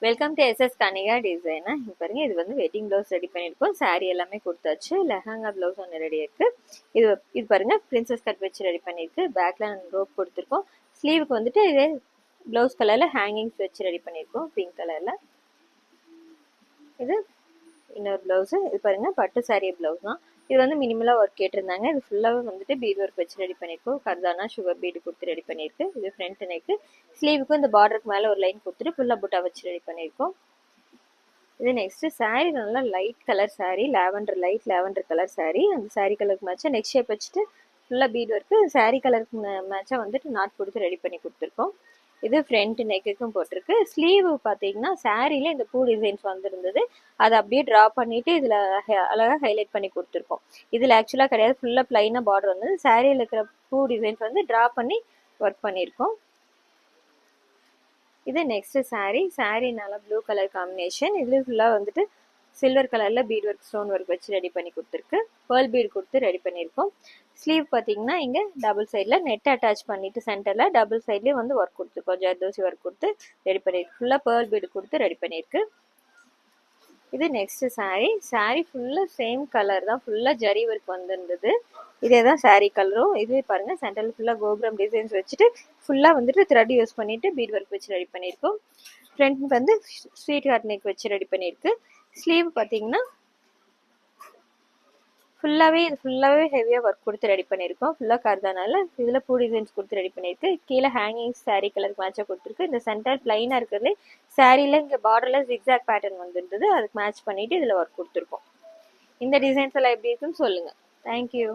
Welcome to SS Kanika டிசைனா. இப்போ பாருங்க, இது வந்து வெட்டிங் ப்ளவுஸ் ரெடி பண்ணியிருக்கோம். சாரீ எல்லாமே கொடுத்தாச்சு. லெஹங்கா ப்ளவுஸ் ஒன்று ரெடி இருக்கு. இது பாருங்க, பிரின்சஸ் கட் வச்சு ரெடி பண்ணியிருக்கு. பேக்ல ரோப் கொடுத்துருக்கோம். ஸ்லீவுக்கு வந்துட்டு இதே ப்ளவுஸ் கலர்ல ஹேங்கிங்ஸ் வச்சு ரெடி பண்ணியிருக்கோம், பிங்க் கலர்ல. இது இன்னொரு ப்ளவுஸு. இது பாருங்க, பட்டு சாரீ ப்ளவுஸ் தான். இது வந்து மினிமலாக ஒர்க் கேட்டிருந்தாங்க. இது ஃபுல்லாகவே வந்துட்டு பீட் ஒர்க் வச்சு ரெடி பண்ணியிருக்கோம். கர்தானா சுகர் பீடு கொடுத்து ரெடி பண்ணியிருக்கு. இது ஃப்ரண்ட் நெக்கு. ஸ்லீவுக்கும் இந்த பார்டருக்கு மேலே ஒரு லைன் கொடுத்துட்டு ஃபுல்லாக புட்டா வச்சு ரெடி பண்ணியிருக்கோம். இது நெக்ஸ்ட் சாரீ நல்லா light colour sari, light lavender colour sari. அந்த சாரீ கலருக்கு மேட்சாக நெக் ஷேப் வச்சுட்டு ஃபுல்லாக பீட் ஒர்க்கு சாரீ கலருக்கு மேட்சாக வந்துட்டு நாட் கொடுத்து ரெடி பண்ணி கொடுத்துருக்கோம். இது ஃப்ரண்ட் நெக்குக்கும் போட்டிருக்கு. ஸ்லீவ் பார்த்தீங்கன்னா சாரீல இந்த பூ டிசைன்ஸ் வந்துருந்தது. அதை அப்படியே ட்ரா பண்ணிட்டு இதில் அழகாக ஹைலைட் பண்ணி கொடுத்துருக்கோம். இதில் ஆக்சுவலாக கிடையாது, ஃபுல்லாக பிளைனாக பார்டர் வந்தது. சாரியில் இருக்கிற பூ டிசைன்ஸ் வந்து ட்ரா பண்ணி ஒர்க் பண்ணியிருக்கோம். இது நெக்ஸ்ட் சாரீ நல்லா ப்ளூ கலர் காம்பினேஷன். இது ஃபுல்லாக வந்துட்டு சில்வர் கலரில் பீட் ஒர்க் ஸ்டோன் ஒர்க் வச்சு ரெடி பண்ணி கொடுத்துருக்கு. பேர்ல் பீட் கொடுத்து ரெடி பண்ணியிருக்கோம். ஸ்லீவ் பார்த்தீங்கன்னா இங்கே டபுள் சைடில் நெட் அட்டாச் பண்ணிட்டு சென்டரில் டபுள் சைட்லேயே வந்து ஒர்க் கொடுத்துருக்கோம். ஜர்தோசி ஒர்க் கொடுத்து ரெடி பண்ணியிருக்கு. ஃபுல்லாக பேர்ல் பீடு கொடுத்து ரெடி பண்ணியிருக்கு. இது நெக்ஸ்ட் சாரீ ஃபுல்லாக சேம் கலர் தான், ஃபுல்லாக ஜரி ஒர்க் வந்துருந்தது. இதே தான் சாரீ கலரும். இதுவே பாருங்கள், சென்டரில் ஃபுல்லாக கோபுரம் டிசைன்ஸ் வச்சுட்டு ஃபுல்லாக வந்துட்டு த்ரெட் யூஸ் பண்ணிட்டு பீட் ஒர்க் வச்சு ரெடி பண்ணியிருக்கோம். ஃப்ரண்ட் வந்து ஸ்வீட் ஹார்ட் நெக் வச்சு ரெடி பண்ணியிருக்கு. ஸ்லீவ் பார்த்தீங்கன்னா ஃபுல்லாகவே ஹெவியாக ஒர்க் கொடுத்து ரெடி பண்ணியிருக்கோம். ஃபுல்லாக கர்தானால இதில் பூ டிசைன்ஸ் கொடுத்து ரெடி பண்ணியிருக்கு. கீழே ஹேங்கிங் சாரீ கலருக்கு மேட்சாக கொடுத்துருக்கு. இந்த சென்டர் பிளைனாக இருக்கிறதுலே சாரியில் இங்கே பார்டரில் ஜிக்ஸாக் பேட்டர்ன் வந்துருந்தது. அதுக்கு மேட்ச் பண்ணிவிட்டு இதில் ஒர்க் கொடுத்துருக்கோம். இந்த டிசைன்ஸ் எல்லாம் எப்படி இருக்குன்னு சொல்லுங்கள். தேங்க்யூ.